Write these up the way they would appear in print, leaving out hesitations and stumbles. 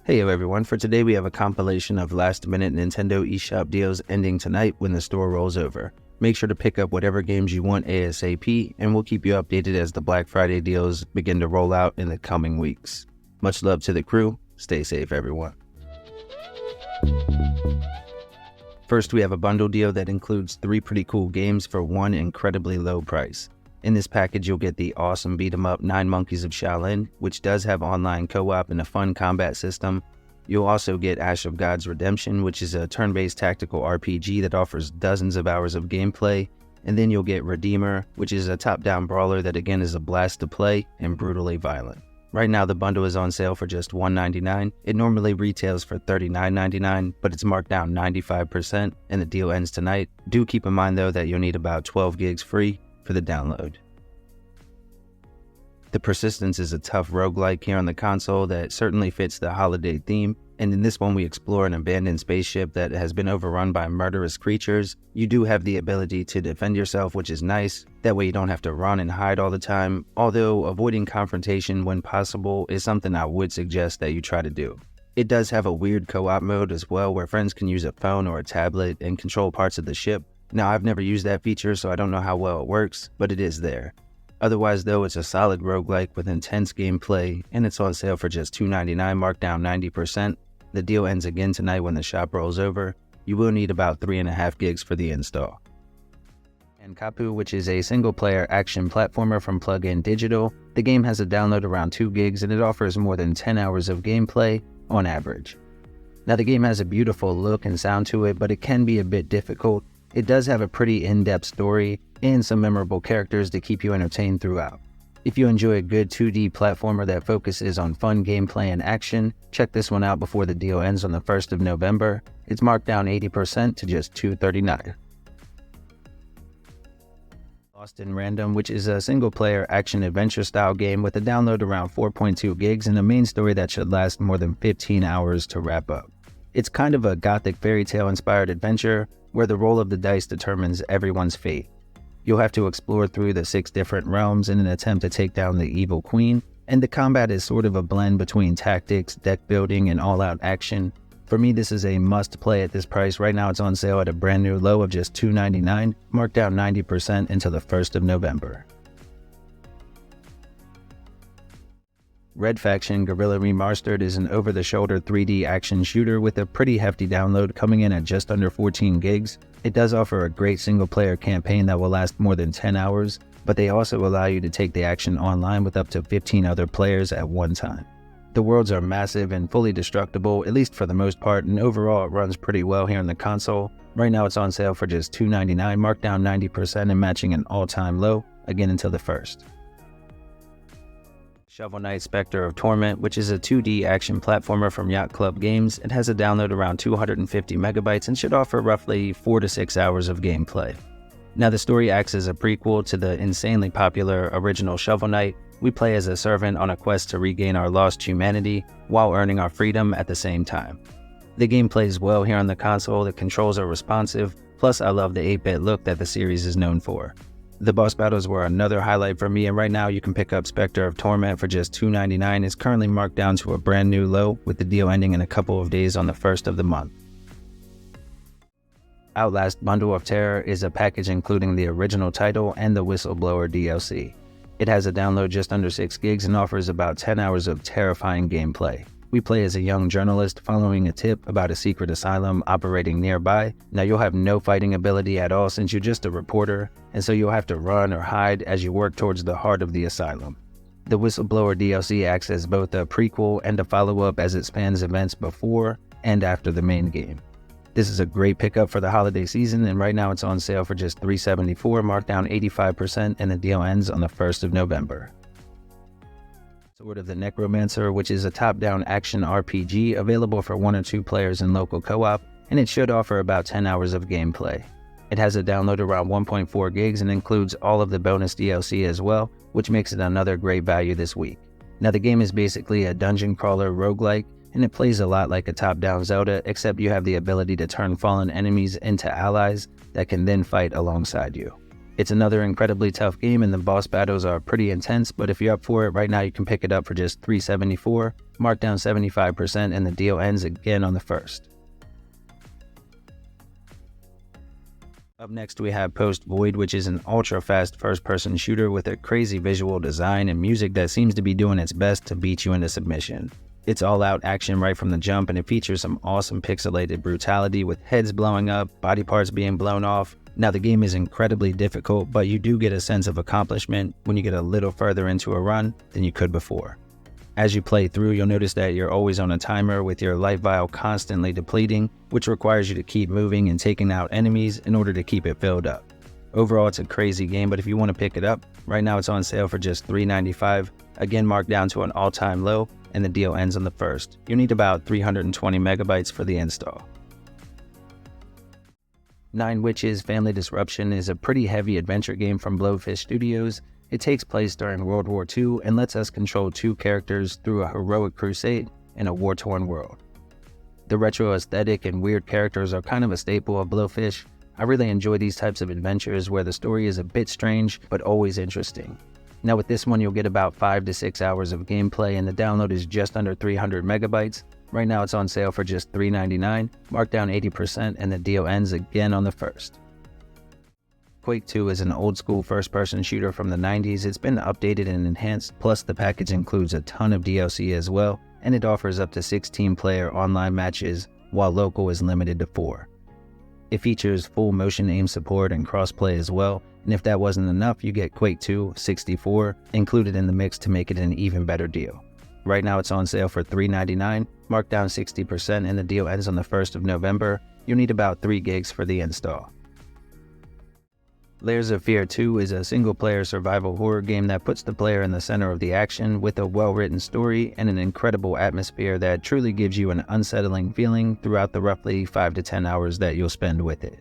Hey everyone, for today we have a compilation of last-minute Nintendo eShop deals ending tonight when the store rolls over. Make sure to pick up whatever games you want ASAP, and we'll keep you updated as the Black Friday deals begin to roll out in the coming weeks. Much love to the crew. Stay safe, everyone. First, we have a bundle deal that includes 3 pretty cool games for one incredibly low price. In this package, you'll get the awesome beat-em-up 9 Monkeys of Shaolin, which does have online co-op and a fun combat system. You'll also get Ash of God's Redemption, which is a turn-based tactical RPG that offers dozens of hours of gameplay. And then you'll get Redeemer, which is a top-down brawler that again is a blast to play and brutally violent. Right now, the bundle is on sale for just $1.99. It normally retails for $39.99, but it's marked down 95%, and the deal ends tonight. Do keep in mind, though, that you'll need about 12 gigs free for the download. The Persistence is a tough roguelike here on the console that certainly fits the holiday theme, and in this one we explore an abandoned spaceship that has been overrun by murderous creatures. You do have the ability to defend yourself, which is nice. That way you don't have to run and hide all the time, although avoiding confrontation when possible is something I would suggest that you try to do. It does have a weird co-op mode as well, where friends can use a phone or a tablet and control parts of the ship. Now, I've never used that feature, so I don't know how well it works, but it is there. Otherwise, though, it's a solid roguelike with intense gameplay, and it's on sale for just $2.99, marked down 90%. The deal ends again tonight when the shop rolls over. You will need about 3.5 gigs for the install. Pankapu, which is a single-player action platformer from Plug-in Digital. The game has a download around 2 gigs, and it offers more than 10 hours of gameplay on average. Now, the game has a beautiful look and sound to it, but it can be a bit difficult. It does have a pretty in-depth story and some memorable characters to keep you entertained throughout. If you enjoy a good 2D platformer that focuses on fun gameplay and action, check this one out before the deal ends on the 1st of November. It's marked down 80% to just $2.39. Lost in Random, which is a single-player action-adventure style game with a download around 4.2 gigs and a main story that should last more than 15 hours to wrap up. It's kind of a gothic fairy tale inspired adventure where the roll of the dice determines everyone's fate. You'll have to explore through the 6 different realms in an attempt to take down the evil queen, and the combat is sort of a blend between tactics, deck building, and all-out action. For me, this is a must-play at this price. Right now it's on sale at a brand new low of just $2.99, marked down 90% until the 1st of November. Red Faction Guerrilla Re-Marstered is an over-the-shoulder 3D action shooter with a pretty hefty download coming in at just under 14 gigs. It does offer a great single-player campaign that will last more than 10 hours, but they also allow you to take the action online with up to 15 other players at one time. The worlds are massive and fully destructible, at least for the most part, and overall it runs pretty well here on the console. Right now it's on sale for just $2.99, marked down 90% and matching an all-time low, again until the 1st. Shovel Knight Specter of Torment, which is a 2D action platformer from Yacht Club Games. It has a download around 250 megabytes and should offer roughly 4 to 6 hours of gameplay. Now, the story acts as a prequel to the insanely popular original Shovel Knight. We play as a servant on a quest to regain our lost humanity while earning our freedom at the same time. The game plays well here on the console, the controls are responsive, plus I love the 8-bit look that the series is known for. The boss battles were another highlight for me, and right now you can pick up Specter of Torment for just $2.99. It's currently marked down to a brand new low, with the deal ending in a couple of days on the 1st of the month. Outlast Bundle of Terror is a package including the original title and the Whistleblower DLC. It has a download just under 6 gigs and offers about 10 hours of terrifying gameplay. We play as a young journalist following a tip about a secret asylum operating nearby. Now, you'll have no fighting ability at all since you're just a reporter, and so you'll have to run or hide as you work towards the heart of the asylum. The Whistleblower DLC acts as both a prequel and a follow-up as it spans events before and after the main game. This is a great pickup for the holiday season, and right now it's on sale for just $3.74, marked down 85%, and the deal ends on the 1st of November. Sword of the Necromancer, which is a top-down action RPG available for 1 or 2 players in local co-op, and it should offer about 10 hours of gameplay. It has a download around 1.4 gigs and includes all of the bonus DLC as well, which makes it another great value this week. Now, the game is basically a dungeon crawler roguelike, and it plays a lot like a top-down Zelda, except you have the ability to turn fallen enemies into allies that can then fight alongside you. It's another incredibly tough game and the boss battles are pretty intense, but if you're up for it, right now you can pick it up for just $374, marked down 75%, and the deal ends again on the 1st. Up next we have Post Void, which is an ultra-fast first-person shooter with a crazy visual design and music that seems to be doing its best to beat you into submission. It's all-out action right from the jump, and it features some awesome pixelated brutality with heads blowing up, body parts being blown off. Now the game is incredibly difficult, but you do get a sense of accomplishment when you get a little further into a run than you could before. As you play through, you'll notice that you're always on a timer with your life vial constantly depleting, which requires you to keep moving and taking out enemies in order to keep it filled up. Overall, it's a crazy game, but if you want to pick it up, right now it's on sale for just $395, again marked down to an all-time low, and the deal ends on the 1st. You'll need about 320 megabytes for the install. Nine Witches Family Disruption is a pretty heavy adventure game from Blowfish Studios. It takes place during World War II and lets us control 2 characters through a heroic crusade in a war-torn world. The retro aesthetic and weird characters are kind of a staple of Blowfish. I really enjoy these types of adventures where the story is a bit strange but always interesting. Now with this one you'll get about 5 to 6 hours of gameplay and the download is just under 300 megabytes. Right now it's on sale for just $399, marked down 80%, and the deal ends again on the 1st. Quake 2 is an old school first person shooter from the 90s. It's been updated and enhanced, plus the package includes a ton of DLC as well, and it offers up to 16 player online matches while local is limited to 4. It features full motion aim support and crossplay as well, and if that wasn't enough, you get Quake 2 64 included in the mix to make it an even better deal. Right now it's on sale for $399, marked down 60%, and the deal ends on the 1st of November. You'll need about 3 gigs for the install. Layers of Fear 2 is a single-player survival horror game that puts the player in the center of the action with a well-written story and an incredible atmosphere that truly gives you an unsettling feeling throughout the roughly 5 to 10 hours that you'll spend with it.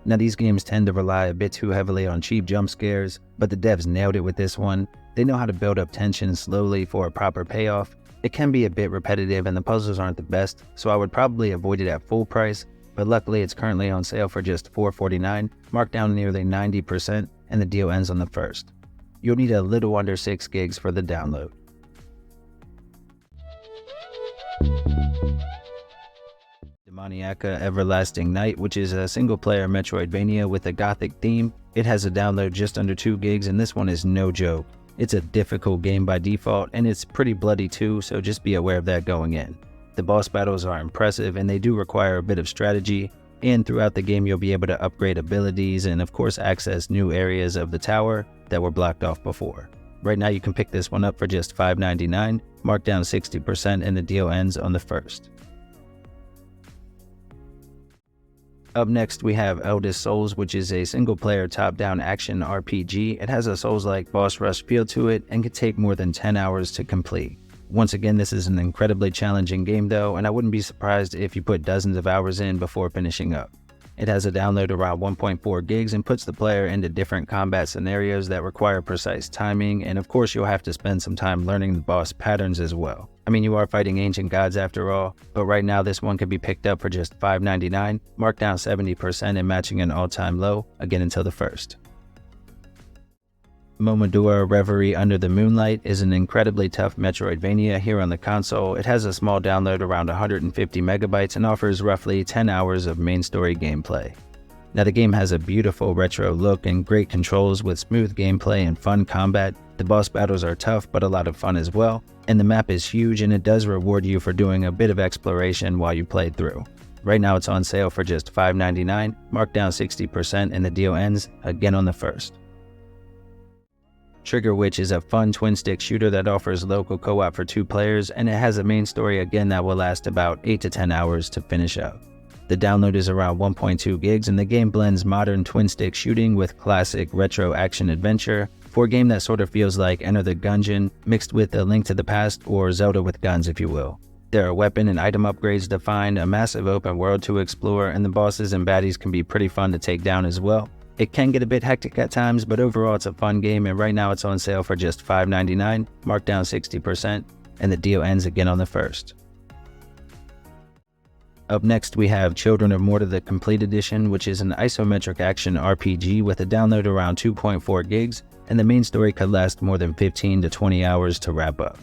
Now these games tend to rely a bit too heavily on cheap jump scares, but the devs nailed it with this one. They know how to build up tension slowly for a proper payoff. It can be a bit repetitive and the puzzles aren't the best, so I would probably avoid it at full price, but luckily it's currently on sale for just $449, marked down nearly 90%, and the deal ends on the 1st. You'll need a little under 6 gigs for the download. Demoniaca Everlasting Night, which is a single-player Metroidvania with a gothic theme. It has a download just under 2 gigs, and this one is no joke. It's a difficult game by default, and it's pretty bloody too, so just be aware of that going in. The boss battles are impressive, and they do require a bit of strategy, and throughout the game you'll be able to upgrade abilities and of course access new areas of the tower that were blocked off before. Right now you can pick this one up for just $599, marked down 60%, and the deal ends on the 1st. Up next we have Eldest Souls, which is a single-player top-down action RPG. It has a Souls-like boss rush feel to it and can take more than 10 hours to complete. Once again, this is an incredibly challenging game though, and I wouldn't be surprised if you put dozens of hours in before finishing up. It has a download around 1.4 gigs and puts the player into different combat scenarios that require precise timing, and of course you'll have to spend some time learning the boss patterns as well. I mean, you are fighting ancient gods after all, but right now this one can be picked up for just $599, marked down 70% and matching an all-time low, again until the 1st. Momodora Reverie Under the Moonlight is an incredibly tough Metroidvania here on the console. It has a small download around 150 megabytes and offers roughly 10 hours of main story gameplay. Now the game has a beautiful retro look and great controls with smooth gameplay and fun combat. The boss battles are tough but a lot of fun as well, and the map is huge and it does reward you for doing a bit of exploration while you play through. Right now it's on sale for just $599, marked down 60%, and the deal ends again on the 1st. Trigger Witch is a fun twin-stick shooter that offers local co-op for 2 players, and it has a main story again that will last about 8 to 10 hours to finish up. The download is around 1.2 gigs, and the game blends modern twin-stick shooting with classic retro action-adventure for a game that sort of feels like Enter the Gungeon mixed with A Link to the Past or Zelda with guns, if you will. There are weapon and item upgrades to find, a massive open world to explore, and the bosses and baddies can be pretty fun to take down as well. It can get a bit hectic at times, but overall it's a fun game, and right now it's on sale for just $599, marked down 60%, and the deal ends again on the 1st. Up next, we have Children of Morta the Complete Edition, which is an isometric action RPG with a download around 2.4 gigs, and the main story could last more than 15 to 20 hours to wrap up.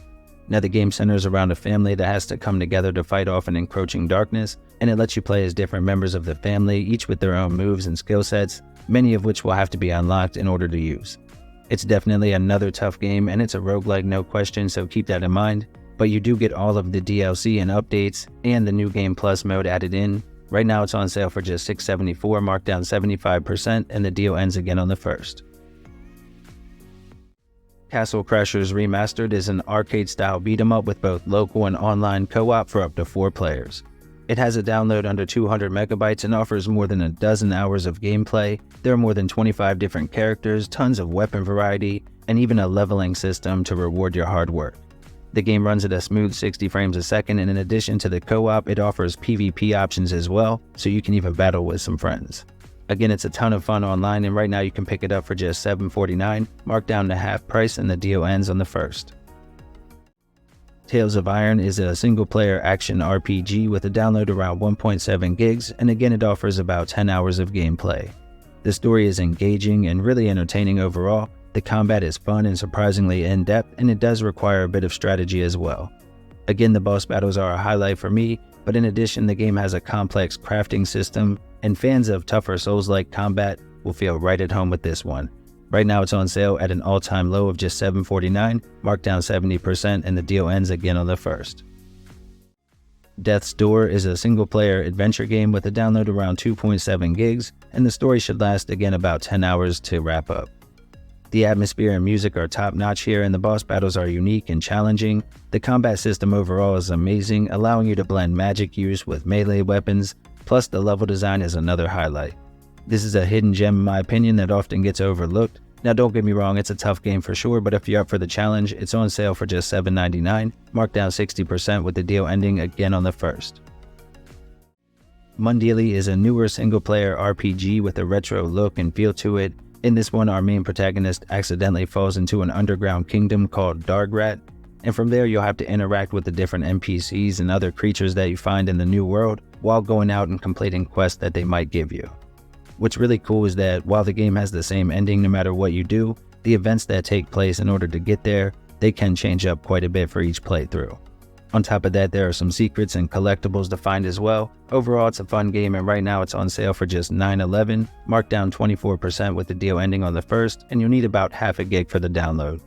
Now, the game centers around a family that has to come together to fight off an encroaching darkness, and it lets you play as different members of the family, each with their own moves and skill sets, many of which will have to be unlocked in order to use. It's definitely another tough game, and it's a roguelike no question, so keep that in mind, but you do get all of the DLC and updates, and the New Game Plus mode added in. Right now it's on sale for just $6.74, marked down 75%, and the deal ends again on the 1st. Castle Crashers Remastered is an arcade-style beat-em-up with both local and online co-op for up to 4 players. It has a download under 200 megabytes and offers more than a dozen hours of gameplay. There are more than 25 different characters, tons of weapon variety, and even a leveling system to reward your hard work. The game runs at a smooth 60 frames a second, and in addition to the co-op, it offers PvP options as well, so you can even battle with some friends. Again, it's a ton of fun online, and right now you can pick it up for just $7.49, marked down to half price, and the deal ends on the 1st. Tales of Iron is a single-player action RPG with a download around 1.7 gigs, and again it offers about 10 hours of gameplay. The story is engaging and really entertaining overall. The combat is fun and surprisingly in-depth, and it does require a bit of strategy as well. Again, the boss battles are a highlight for me, but in addition the game has a complex crafting system, and fans of tougher Souls-like combat will feel right at home with this one. Right now it's on sale at an all-time low of just $7.49, marked down 70%, and the deal ends again on the 1st. Death's Door is a single-player adventure game with a download around 2.7 gigs, and the story should last again about 10 hours to wrap up. The atmosphere and music are top-notch here, and the boss battles are unique and challenging. The combat system overall is amazing, allowing you to blend magic use with melee weapons, plus the level design is another highlight. This is a hidden gem in my opinion that often gets overlooked. Now don't get me wrong, it's a tough game for sure, but if you're up for the challenge, it's on sale for just $7.99, marked down 60% with the deal ending again on the 1st. Mondealy is a newer single-player RPG with a retro look and feel to it. In this one, our main protagonist accidentally falls into an underground kingdom called Dargrat, and from there you'll have to interact with the different NPCs and other creatures that you find in the new world while going out and completing quests that they might give you. What's really cool is that while the game has the same ending no matter what you do, the events that take place in order to get there, they can change up quite a bit for each playthrough. On top of that, there are some secrets and collectibles to find as well. Overall, it's a fun game, and right now it's on sale for just $9.11, marked down 24% with the deal ending on the 1st, and you'll need about half a gig for the download.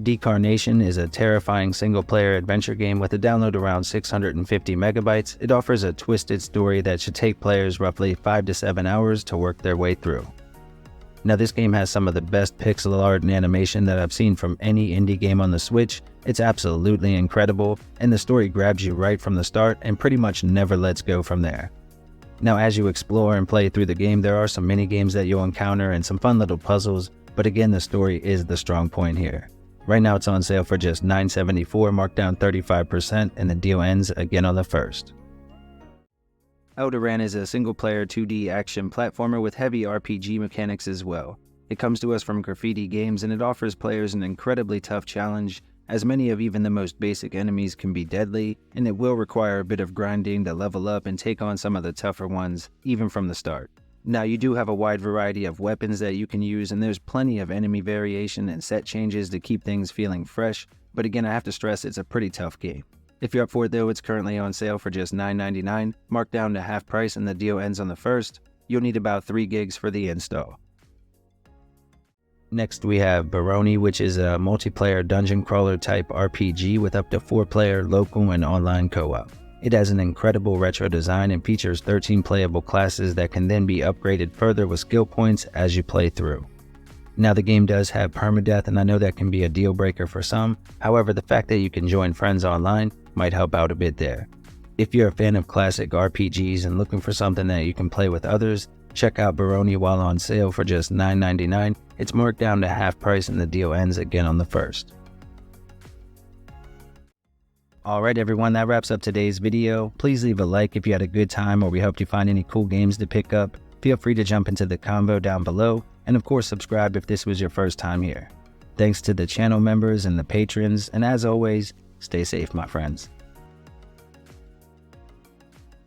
Decarnation is a terrifying single-player adventure game with a download around 650 megabytes. It offers a twisted story that should take players roughly 5 to 7 hours to work their way through. Now, this game has some of the best pixel art and animation that I've seen from any indie game on the Switch. It's absolutely incredible, and the story grabs you right from the start and pretty much never lets go from there. Now, as you explore and play through the game, there are some mini games that you'll encounter and some fun little puzzles, but again, the story is the strong point here. Right now it's on sale for just $9.74, marked down 35%, and the deal ends again on the 1st. Elderand is a single-player 2D action platformer with heavy RPG mechanics as well. It comes to us from Graffiti Games, and it offers players an incredibly tough challenge, as many of even the most basic enemies can be deadly, and it will require a bit of grinding to level up and take on some of the tougher ones, even from the start. Now, you do have a wide variety of weapons that you can use, and there's plenty of enemy variation and set changes to keep things feeling fresh, but again, I have to stress it's a pretty tough game. If you're up for it though, it's currently on sale for just $9.99, marked down to half price, and the deal ends on the 1st. You'll need about 3 gigs for the install. Next we have Barony, which is a multiplayer dungeon crawler type RPG with up to 4-player local and online co-op. It has an incredible retro design and features 13 playable classes that can then be upgraded further with skill points as you play through. Now, the game does have permadeath, and I know that can be a deal breaker for some. However, the fact that you can join friends online might help out a bit there. If you're a fan of classic RPGs and looking for something that you can play with others, check out Barony while on sale for just $9.99. It's marked down to half price, and the deal ends again on the 1st. Alright everyone, that wraps up today's video. Please leave a like if you had a good time, or we hope you find any cool games to pick up. Feel free to jump into the convo down below, and of course subscribe if this was your first time here. Thanks to the channel members and the patrons, and as always, stay safe my friends.